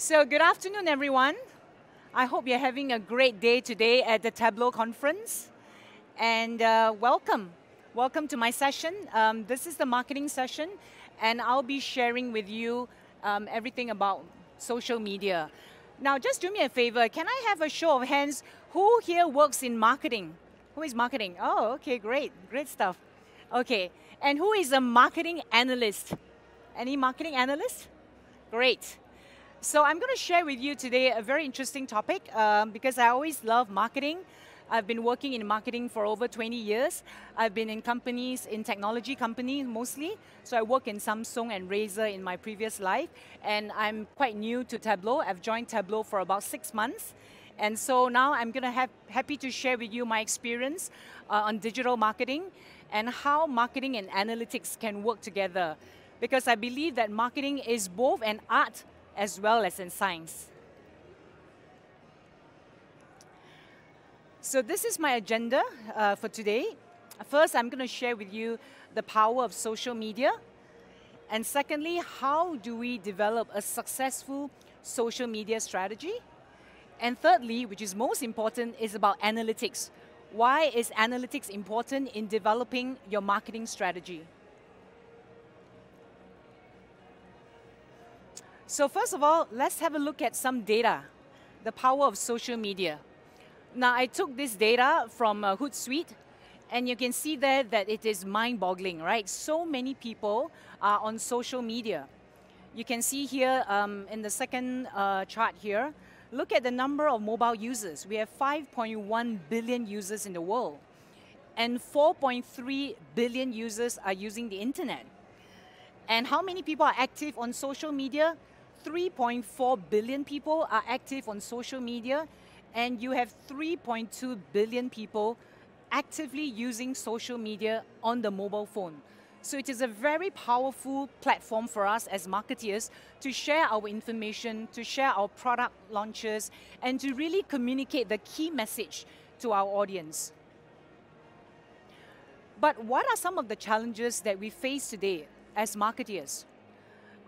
So good afternoon, everyone. I hope you're having a great day today at the Tableau conference. And welcome. Welcome to my session. This is the marketing session, and I'll be sharing with you everything about social media. Now, just do me a favor. Can I have a show of hands? Who here works in marketing? Who is marketing? Oh, okay, great. Great stuff. Okay. And who is a marketing analyst? Any marketing analyst? Great. So I'm going to share with you today a very interesting topic because I always love marketing. I've been working in marketing for over 20 years. I've been in companies, in technology companies mostly. So I work in Samsung and Razer in my previous life. And I'm quite new to Tableau. I've joined Tableau for about 6 months. And so now I'm going to happy to share with you my experience on digital marketing and how marketing and analytics can work together. Because I believe that marketing is both an art as well as in science. So this is my agenda for today. First, I'm going to share with you the power of social media. And secondly, how do we develop a successful social media strategy? And thirdly, which is most important, is about analytics. Why is analytics important in developing your marketing strategy? So first of all, let's have a look at some data, the power of social media. Now, I took this data from Hootsuite, and you can see there that it is mind-boggling, right? So many people are on social media. You can see here in the second chart here, look at the number of mobile users. We have 5.1 billion users in the world, and 4.3 billion users are using the internet. And how many people are active on social media? 3.4 billion people are active on social media, and you have 3.2 billion people actively using social media on the mobile phone. So it is a very powerful platform for us as marketeers to share our information, to share our product launches, and to really communicate the key message to our audience. But what are some of the challenges that we face today as marketeers?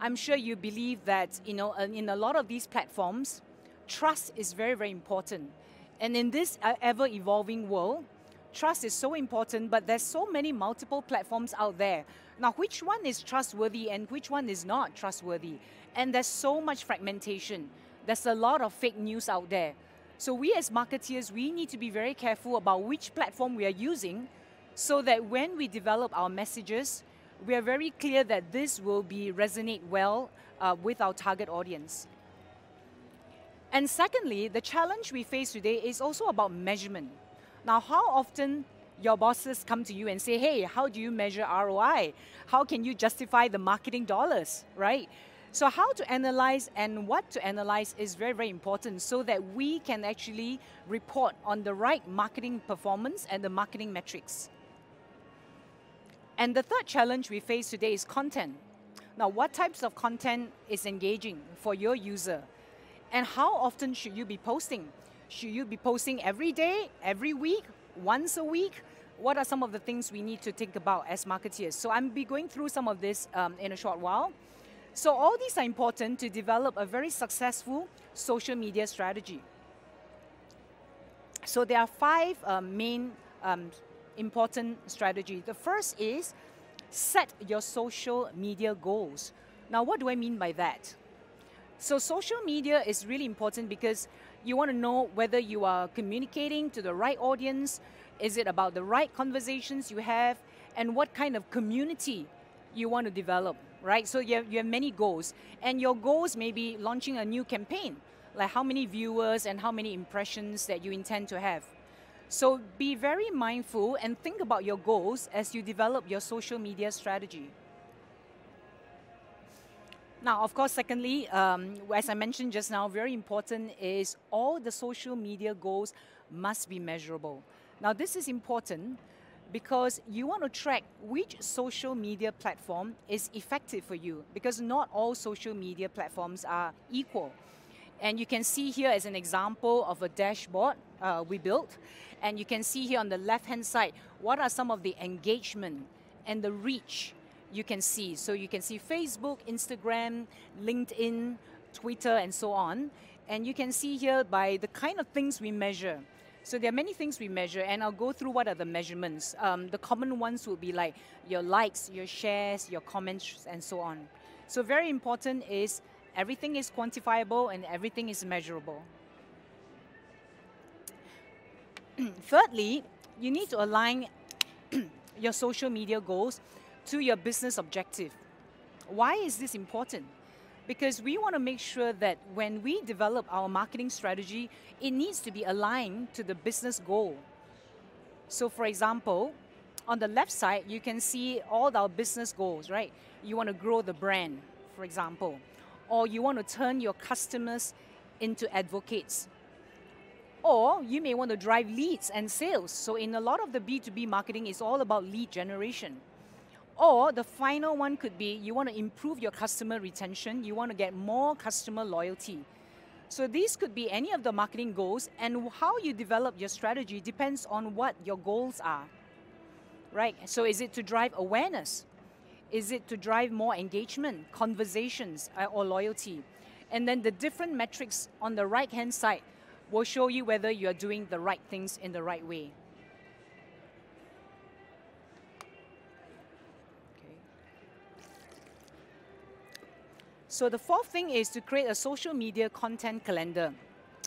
I'm sure you believe that in a lot of these platforms, trust is very, very important. And in this ever-evolving world, trust is so important, but there's so many multiple platforms out there. Now, which one is trustworthy and which one is not trustworthy? And there's so much fragmentation. There's a lot of fake news out there. So we as marketeers, we need to be very careful about which platform we are using so that when we develop our messages, we are very clear that this will resonate well with our target audience. And secondly, the challenge we face today is also about measurement. Now, how often your bosses come to you and say, hey, how do you measure ROI? How can you justify the marketing dollars, right? So how to analyze and what to analyze is very, very important so that we can actually report on the right marketing performance and the marketing metrics. And the third challenge we face today is content. Now, what types of content is engaging for your user? And how often should you be posting? Should you be posting every day, every week, once a week? What are some of the things we need to think about as marketeers? So I'll be going through some of this in a short while. So all these are important to develop a very successful social media strategy. So there are 5 main important strategy. The first is set your social media goals. Now, what do I mean by that? So social media is really important because you want to know whether you are communicating to the right audience, is it about the right conversations you have, and what kind of community you want to develop, right? So you have many goals, and your goals may be launching a new campaign, like how many viewers and how many impressions that you intend to have. So be very mindful and think about your goals as you develop your social media strategy. Now, of course, secondly, as I mentioned just now, very important is all the social media goals must be measurable. Now, this is important because you want to track which social media platform is effective for you, because not all social media platforms are equal. And you can see here as an example of a dashboard we built. And you can see here on the left-hand side, what are some of the engagement and the reach you can see. So you can see Facebook, Instagram, LinkedIn, Twitter, and so on. And you can see here by the kind of things we measure. So there are many things we measure, and I'll go through what are the measurements. The common ones will be like your likes, your shares, your comments, and so on. So very important is everything is quantifiable and everything is measurable. Thirdly, you need to align your social media goals to your business objective. Why is this important? Because we want to make sure that when we develop our marketing strategy, it needs to be aligned to the business goal. So for example, on the left side, you can see all our business goals, right? You want to grow the brand, for example, or you want to turn your customers into advocates. Or you may want to drive leads and sales. So in a lot of the B2B marketing, it's all about lead generation. Or the final one could be you want to improve your customer retention, you want to get more customer loyalty. So these could be any of the marketing goals, and how you develop your strategy depends on what your goals are, right? So is it to drive awareness? Is it to drive more engagement, conversations, or loyalty? And then the different metrics on the right-hand side will show you whether you're doing the right things in the right way. Okay. So the fourth thing is to create a social media content calendar.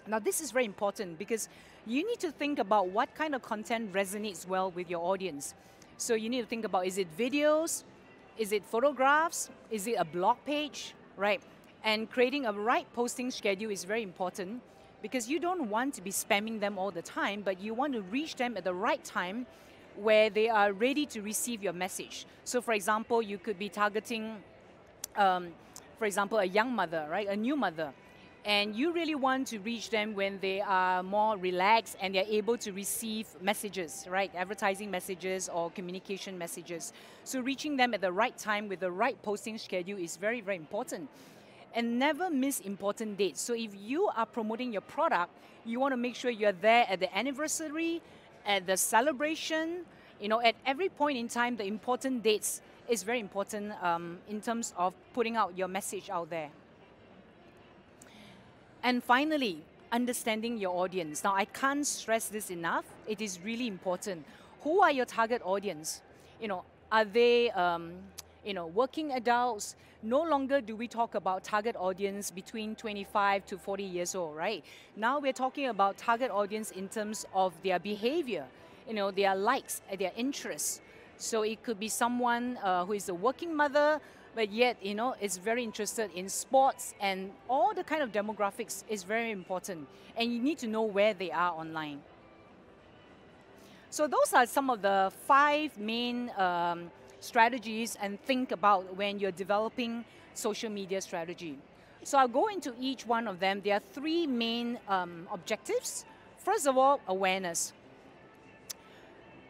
Now this is very important because you need to think about what kind of content resonates well with your audience. So you need to think about, is it videos? Is it photographs? Is it a blog page? Right? And creating a right posting schedule is very important, because you don't want to be spamming them all the time, but you want to reach them at the right time where they are ready to receive your message. So for example, you could be targeting, for example, a young mother, right? A new mother. And you really want to reach them when they are more relaxed and they're able to receive messages, right? Advertising messages or communication messages. So reaching them at the right time with the right posting schedule is very, very important. And never miss important dates. So if you are promoting your product, you want to make sure you're there at the anniversary, at the celebration, at every point in time. The important dates is very important in terms of putting out your message out there. And finally, understanding your audience. Now, I can't stress this enough. It is really important. Who are your target audience? Are they working adults? No longer do we talk about target audience between 25 to 40 years old, right? Now we're talking about target audience in terms of their behavior, their likes, their interests. So it could be someone who is a working mother, but yet, is very interested in sports, and all the kind of demographics is very important. And you need to know where they are online. So those are some of the 5 main strategies and think about when you're developing social media strategy. So I'll go into each one of them. There are 3 main objectives. First of all, awareness.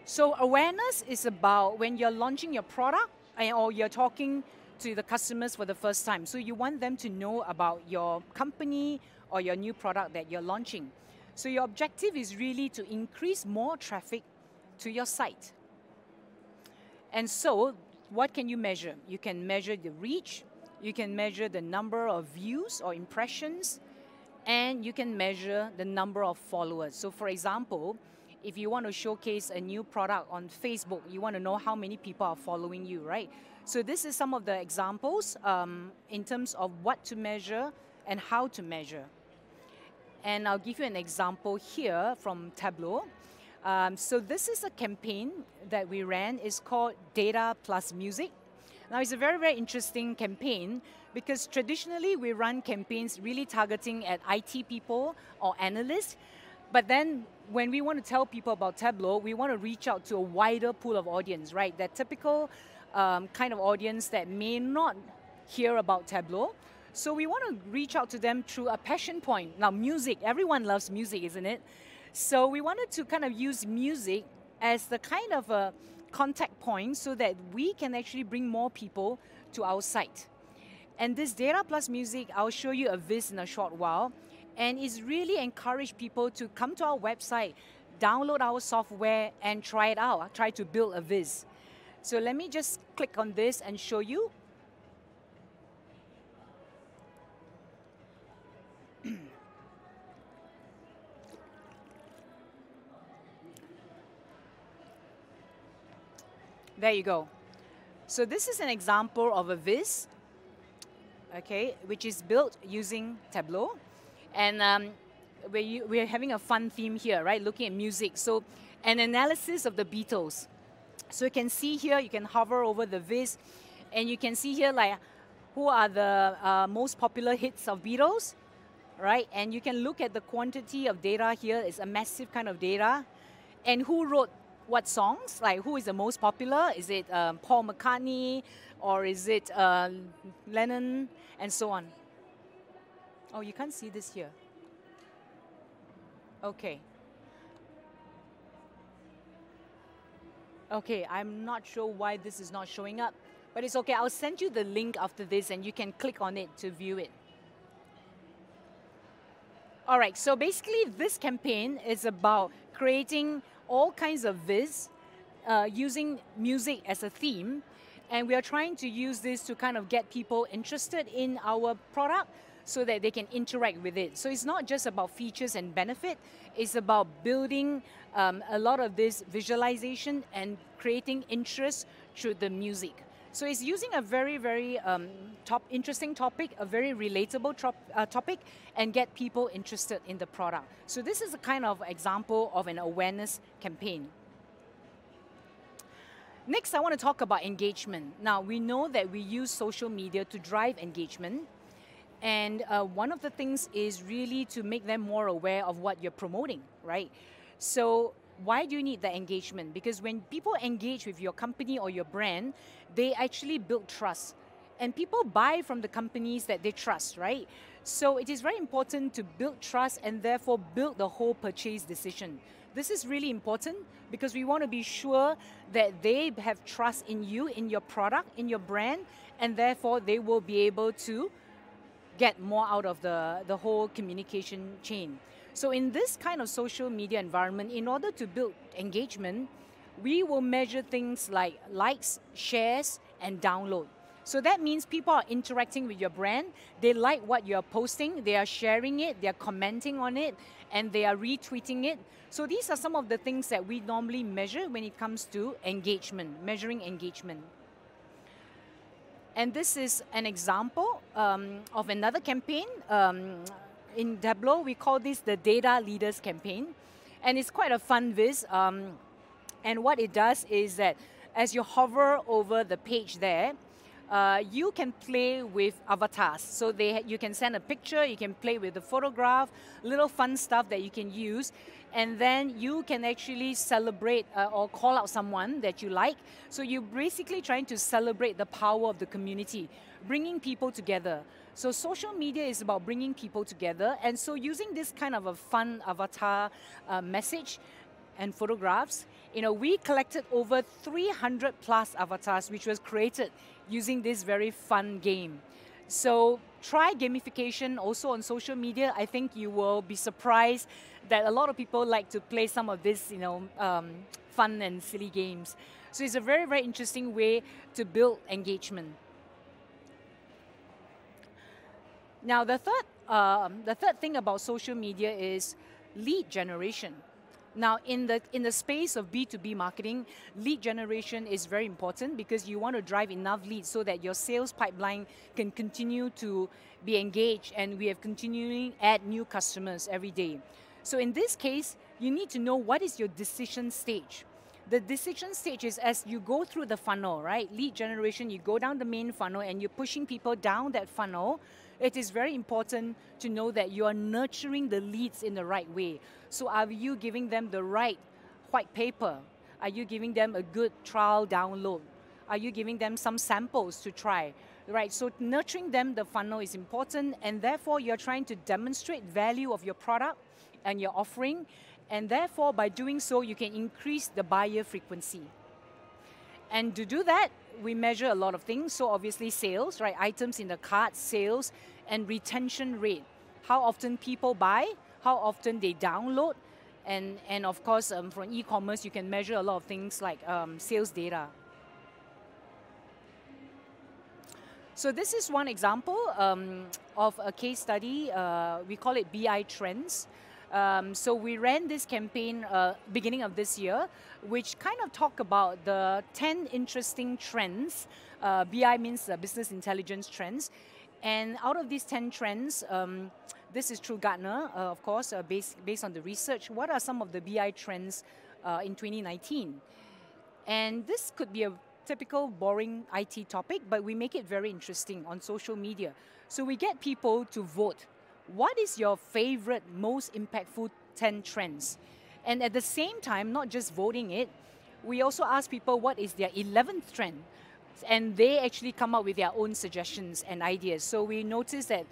So awareness is about when you're launching your product or you're talking to the customers for the first time. So you want them to know about your company or your new product that you're launching. So your objective is really to increase more traffic to your site. And so, what can you measure? You can measure the reach, you can measure the number of views or impressions, and you can measure the number of followers. So for example, if you want to showcase a new product on Facebook, you want to know how many people are following you, right? So this is some of the examples in terms of what to measure and how to measure. And I'll give you an example here from Tableau. So this is a campaign that we ran. It's called Data plus Music. Now it's a very, very interesting campaign because traditionally we run campaigns really targeting at IT people or analysts. But then when we want to tell people about Tableau, we want to reach out to a wider pool of audience, right? That typical kind of audience that may not hear about Tableau. So we want to reach out to them through a passion point. Now music, everyone loves music, isn't it? So we wanted to kind of use music as the kind of a contact point so that we can actually bring more people to our site. And this Data plus Music, I'll show you a viz in a short while, and it's really encourage people to come to our website, download our software, and try it out, try to build a viz. So let me just click on this and show you. There you go. So this is an example of a viz, okay, which is built using Tableau. And we're having a fun theme here, right? Looking at music. So an analysis of the Beatles. So you can see here, you can hover over the viz, and you can see here like who are the most popular hits of Beatles, right? And you can look at the quantity of data here. It's a massive kind of data. And who wrote what songs? Like who is the most popular? Is it Paul McCartney, or is it Lennon, and so on? Oh, you can't see this here. Okay. Okay, I'm not sure why this is not showing up, but it's okay. I'll send you the link after this and you can click on it to view it. All right, so basically this campaign is about creating all kinds of viz using music as a theme, and we are trying to use this to kind of get people interested in our product so that they can interact with it. So it's not just about features and benefit, it's about building a lot of this visualization and creating interest through the music. So it's using a very, very interesting topic, a very relatable topic, and get people interested in the product. So this is a kind of example of an awareness campaign. Next, I want to talk about engagement. Now, we know that we use social media to drive engagement. And one of the things is really to make them more aware of what you're promoting, right? So why do you need the engagement? Because when people engage with your company or your brand, they actually build trust. And people buy from the companies that they trust, right? So it is very important to build trust and therefore build the whole purchase decision. This is really important because we want to be sure that they have trust in you, in your product, in your brand, and therefore they will be able to get more out of the whole communication chain. So in this kind of social media environment, in order to build engagement, we will measure things like likes, shares, and download. So that means people are interacting with your brand, they like what you're posting, they are sharing it, they are commenting on it, and they are retweeting it. So these are some of the things that we normally measure when it comes to engagement, measuring engagement. And this is an example of another campaign. In Tableau, we call this the DataLeaders campaign. And it's quite a fun viz. And what it does is that as you hover over the page there, you can play with avatars. So you can send a picture, you can play with the photograph, little fun stuff that you can use. And then you can actually celebrate or call out someone that you like. So you're basically trying to celebrate the power of the community, bringing people together. So social media is about bringing people together. And so using this kind of a fun avatar message and photographs, we collected over 300 plus avatars, which was created using this very fun game. So try gamification also on social media. I think you will be surprised that a lot of people like to play some of this, fun and silly games. So it's a very, very interesting way to build engagement. Now, the third thing about social media is lead generation. Now, in the space of B2B marketing, lead generation is very important because you want to drive enough leads so that your sales pipeline can continue to be engaged, and we have continuing add new customers every day. So in this case, you need to know what is your decision stage. The decision stage is as you go through the funnel, right? Lead generation, you go down the main funnel and you're pushing people down that funnel. It is very important to know that you are nurturing the leads in the right way. So are you giving them the right white paper? Are you giving them a good trial download? Are you giving them some samples to try? Right, so nurturing them, the funnel is important, and therefore you're trying to demonstrate value of your product and your offering, and therefore by doing so you can increase the buyer frequency. And to do that, we measure a lot of things. So obviously sales, right? Items in the cart, sales, and retention rate. How often people buy, how often they download, and of course from e-commerce you can measure a lot of things like sales data. So this is one example of a case study. We call it BITrends. So we ran this campaign beginning of this year, which kind of talk about the 10 interesting trends. BI means business intelligence trends. And out of these 10 trends, this is through Gartner, of course, based on the research. What are some of the BI trends in 2019? And this could be a typical boring IT topic, but we make it very interesting on social media. So we get people to vote. What is your favorite, most impactful 10 trends? And at the same time, not just voting it, we also ask people what is their 11th trend. And they actually come up with their own suggestions and ideas. So we noticed that,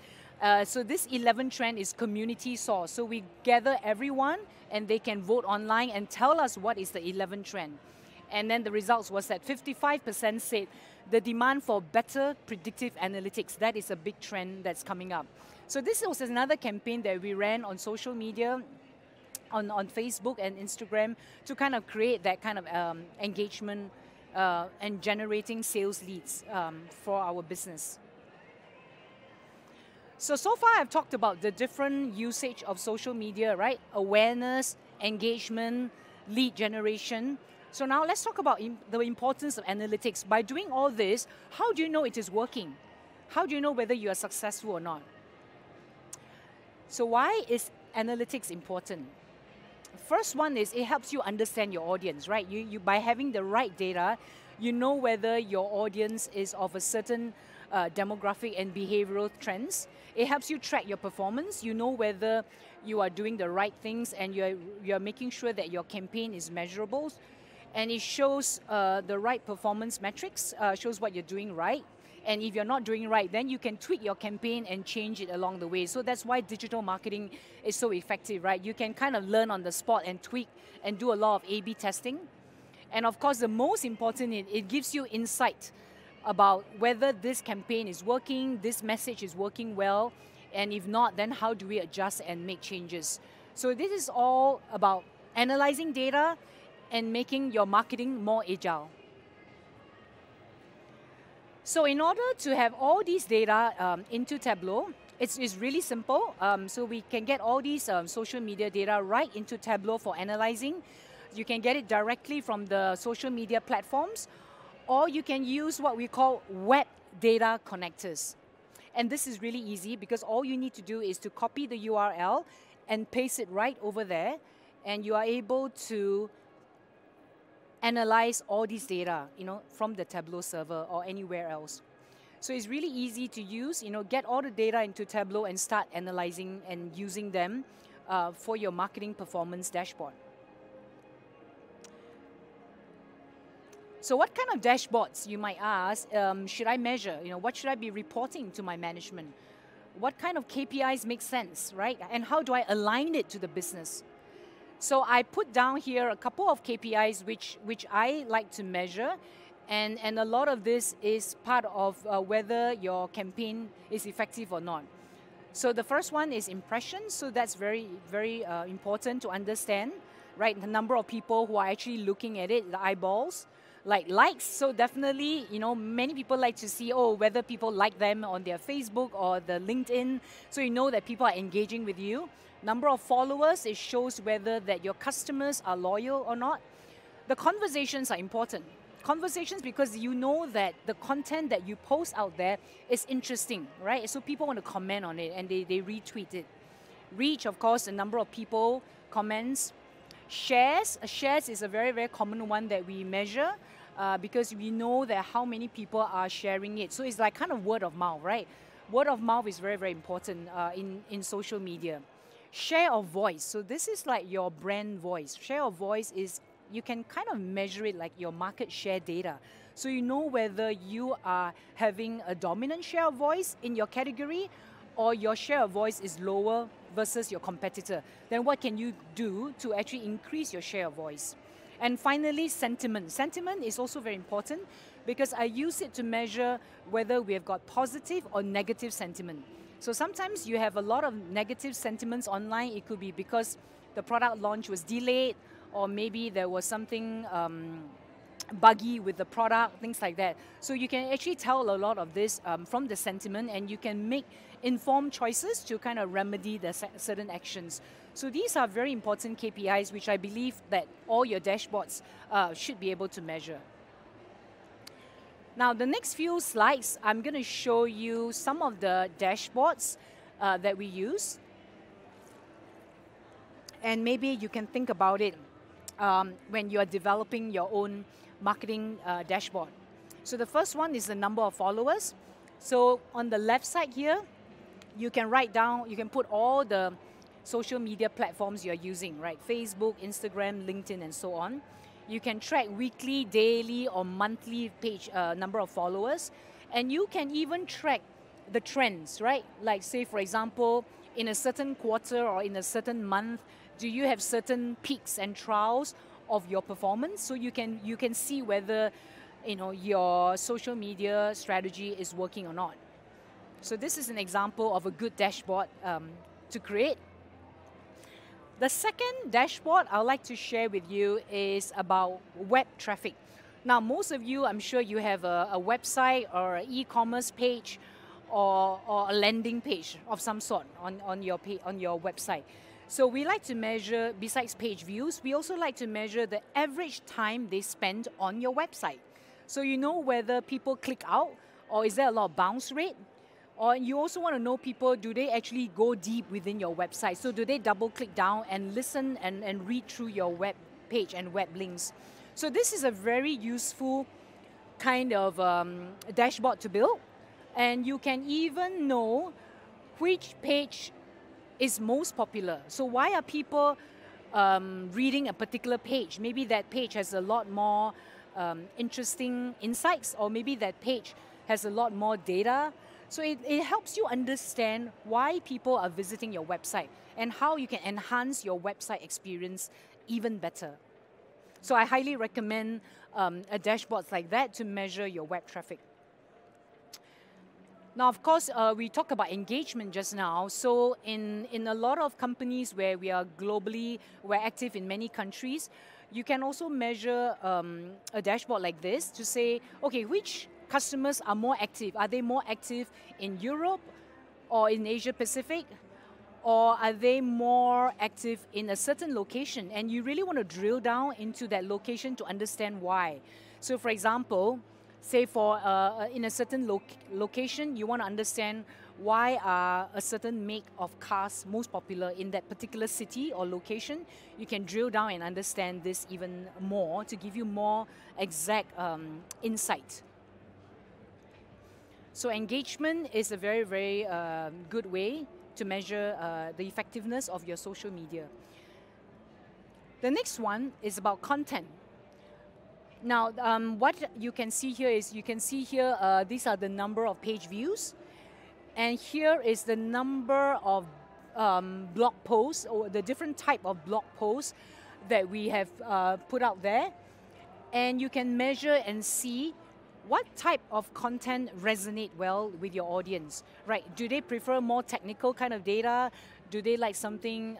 so this 11th trend is community sourced. So we gather everyone and they can vote online and tell us what is the 11th trend. And then the results was that 55% said the demand for better predictive analytics, that is a big trend that's coming up. So this was another campaign that we ran on social media, on Facebook and Instagram, to kind of create that kind of engagement and generating sales leads for our business. So far I've talked about the different usage of social media, right? Awareness, engagement, lead generation. So now let's talk about the importance of analytics. By doing all this, how do you know it is working? How do you know whether you are successful or not? So why is analytics important? First one is it helps you understand your audience, right? By having the right data, you know whether your audience is of a certain demographic and behavioral trends. It helps you track your performance. You know whether you are doing the right things and you're making sure that your campaign is measurable. And it shows the right performance metrics, shows what you're doing right. And if you're not doing right, then you can tweak your campaign and change it along the way. So that's why digital marketing is so effective, right? You can kind of learn on the spot and tweak and do a lot of A/B testing. And of course, the most important, it gives you insight about whether this campaign is working, this message is working well, and if not, then how do we adjust and make changes? So this is all about analyzing data and making your marketing more agile. So in order to have all these data into Tableau, it's really simple. So we can get all these social media data right into Tableau for analyzing. You can get it directly from the social media platforms, or you can use what we call web data connectors. And this is really easy because all you need to do is to copy the URL and paste it right over there, and you are able to analyze all these data, from the Tableau server or anywhere else. So it's really easy to use, get all the data into Tableau and start analyzing and using them for your marketing performance dashboard. So what kind of dashboards, you might ask, should I measure? What should I be reporting to my management? What kind of KPIs make sense, right? And how do I align it to the business? So I put down here a couple of KPIs which I like to measure, and a lot of this is part of whether your campaign is effective or not. So the first one is impressions, so that's very, very important to understand, right? The number of people who are actually looking at it, the eyeballs. Like likes, so definitely, many people like to see, whether people like them on their Facebook or the LinkedIn, so you know that people are engaging with you. Number of followers, it shows whether that your customers are loyal or not. The conversations are important. Conversations because you know that the content that you post out there is interesting, right? So people want to comment on it and they retweet it. Reach, of course, the number of people, comments. Shares is a very, very common one that we measure because we know that how many people are sharing it. So it's like kind of word of mouth, right? Word of mouth is very, very important in social media. Share of voice. So this is like your brand voice. Share of voice is, you can kind of measure it like your market share data. So you know whether you are having a dominant share of voice in your category or your share of voice is lower versus your competitor. Then what can you do to actually increase your share of voice? And finally, sentiment. Sentiment is also very important because I use it to measure whether we have got positive or negative sentiment. So sometimes you have a lot of negative sentiments online. It could be because the product launch was delayed, or maybe there was something buggy with the product, things like that. So you can actually tell a lot of this from the sentiment, and you can make informed choices to kind of remedy the certain actions. So these are very important KPIs, which I believe that all your dashboards should be able to measure. Now, the next few slides, I'm going to show you some of the dashboards that we use. And maybe you can think about it when you are developing your own marketing dashboard. So the first one is the number of followers. So on the left side here, you can write down, you can put all the social media platforms you're using, right? Facebook, Instagram, LinkedIn, and so on. You can track weekly, daily, or monthly page number of followers. And you can even track the trends, right? Like say, for example, in a certain quarter or in a certain month, do you have certain peaks and troughs of your performance? So you can see whether your social media strategy is working or not. So this is an example of a good dashboard to create. The second dashboard I'd like to share with you is about web traffic. Now, most of you, I'm sure you have a website or an e-commerce page or a landing page of some sort on your website. So we like to measure, besides page views, we also like to measure the average time they spend on your website. So you know whether people click out, or is there a lot of bounce rate? Or you also want to know people, do they actually go deep within your website? So do they double click down and listen and read through your web page and web links? So this is a very useful kind of dashboard to build. And you can even know which page is most popular. So why are people reading a particular page? Maybe that page has a lot more interesting insights, or maybe that page has a lot more data. So it helps you understand why people are visiting your website and how you can enhance your website experience even better. So I highly recommend a dashboard like that to measure your web traffic. Now, of course, we talked about engagement just now. So in a lot of companies where we are globally, we're active in many countries, you can also measure a dashboard like this to say, okay, which customers are more active? Are they more active in Europe or in Asia Pacific? Or are they more active in a certain location? And you really want to drill down into that location to understand why. So for example, say for in a certain location, you want to understand why are a certain make of cars most popular in that particular city or location. You can drill down and understand this even more to give you more exact insight. So engagement is a very, very good way to measure the effectiveness of your social media. The next one is about content. Now, what you can see here is, these are the number of page views. And here is the number of blog posts, or the different type of blog posts that we have put out there. And you can measure and see what type of content resonate well with your audience, right? Do they prefer more technical kind of data? Do they like something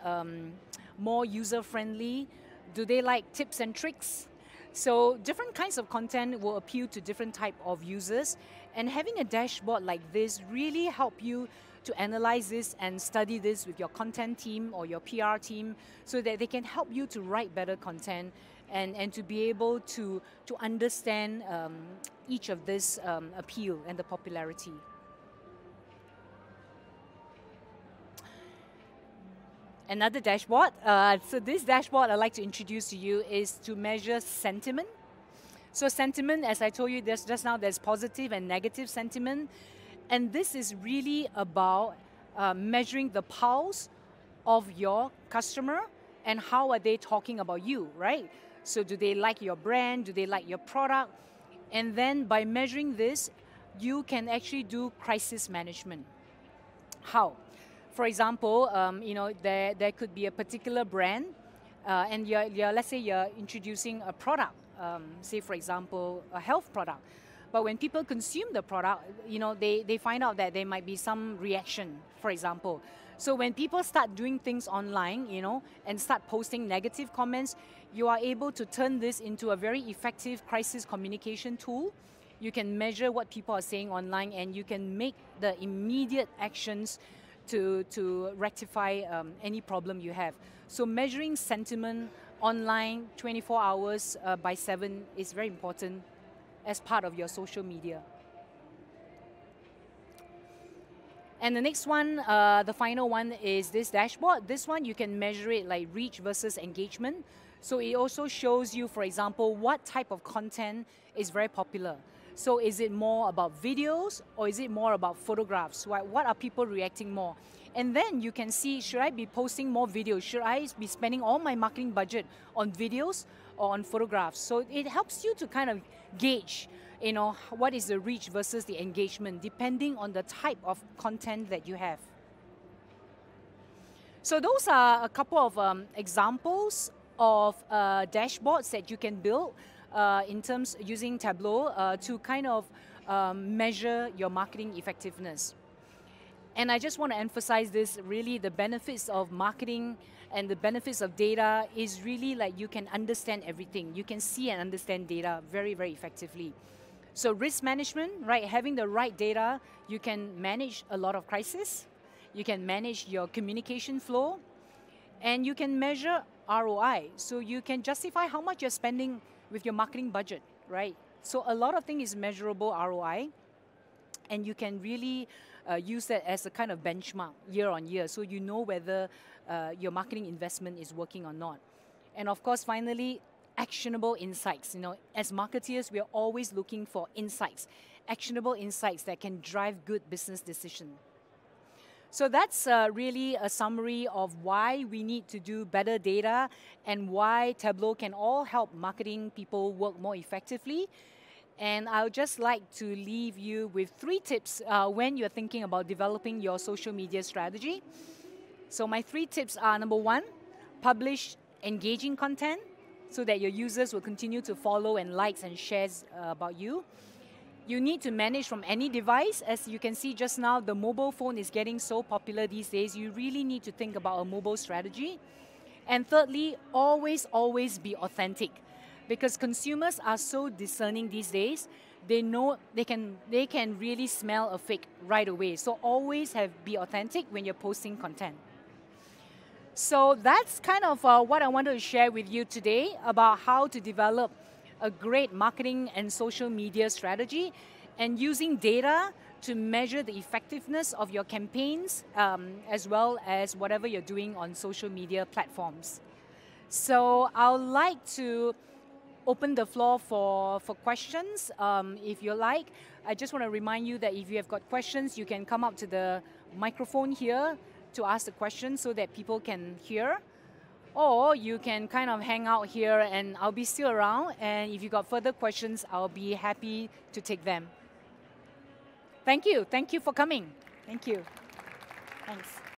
more user-friendly? Do they like tips and tricks? So different kinds of content will appeal to different type of users, and having a dashboard like this really help you to analyze this and study this with your content team or your PR team so that they can help you to write better content and to be able to understand each of this appeal and the popularity. Another dashboard. So this dashboard I'd like to introduce to you is to measure sentiment. So sentiment, as I told you just now, there's positive and negative sentiment. And this is really about measuring the pulse of your customer and how are they talking about you, right? So do they like your brand? Do they like your product? And then by measuring this, you can actually do crisis management. How? For example, there could be a particular brand, and let's say you're introducing a product, say for example, a health product. But when people consume the product, they find out that there might be some reaction, for example. So when people start doing things online, and start posting negative comments, you are able to turn this into a very effective crisis communication tool. You can measure what people are saying online, and you can make the immediate actions to rectify any problem you have. So measuring sentiment online 24 hours by 7 is very important as part of your social media. And the next one, the final one, is this dashboard. This one, you can measure it like reach versus engagement. So it also shows you, for example, what type of content is very popular. So is it more about videos, or is it more about photographs? What are people reacting more? And then you can see, should I be posting more videos? Should I be spending all my marketing budget on videos or on photographs? So it helps you to kind of gauge, what is the reach versus the engagement, depending on the type of content that you have. So those are a couple of examples of dashboards that you can build in terms using Tableau to kind of measure your marketing effectiveness. And I just want to emphasize this, really the benefits of marketing and the benefits of data is really like you can understand everything. You can see and understand data very, very effectively. So risk management, right? Having the right data, you can manage a lot of crises. You can manage your communication flow, and you can measure ROI. So you can justify how much you're spending with your marketing budget, right? So a lot of things is measurable ROI, and you can really use that as a kind of benchmark year on year, so you know whether your marketing investment is working or not. And of course, finally, actionable insights. As marketeers, we are always looking for insights, actionable insights that can drive good business decisions. So that's really a summary of why we need to do better data and why Tableau can all help marketing people work more effectively. And I would just like to leave you with 3 tips when you're thinking about developing your social media strategy. So my 3 tips are, number 1, publish engaging content so that your users will continue to follow and likes and shares about you. You need to manage from any device. As you can see just now, the mobile phone is getting so popular these days. You really need to think about a mobile strategy. And thirdly, always be authentic. Because consumers are so discerning these days, they know they can really smell a fake right away. So always be authentic when you're posting content. So that's kind of what I wanted to share with you today about how to develop a great marketing and social media strategy, and using data to measure the effectiveness of your campaigns as well as whatever you're doing on social media platforms. So I would like to open the floor for questions if you like. I just want to remind you that if you have got questions, you can come up to the microphone here to ask the question so that people can hear. Or you can kind of hang out here and I'll be still around, and if you got further questions, I'll be happy to take them. Thank you for coming. Thank you. Thanks.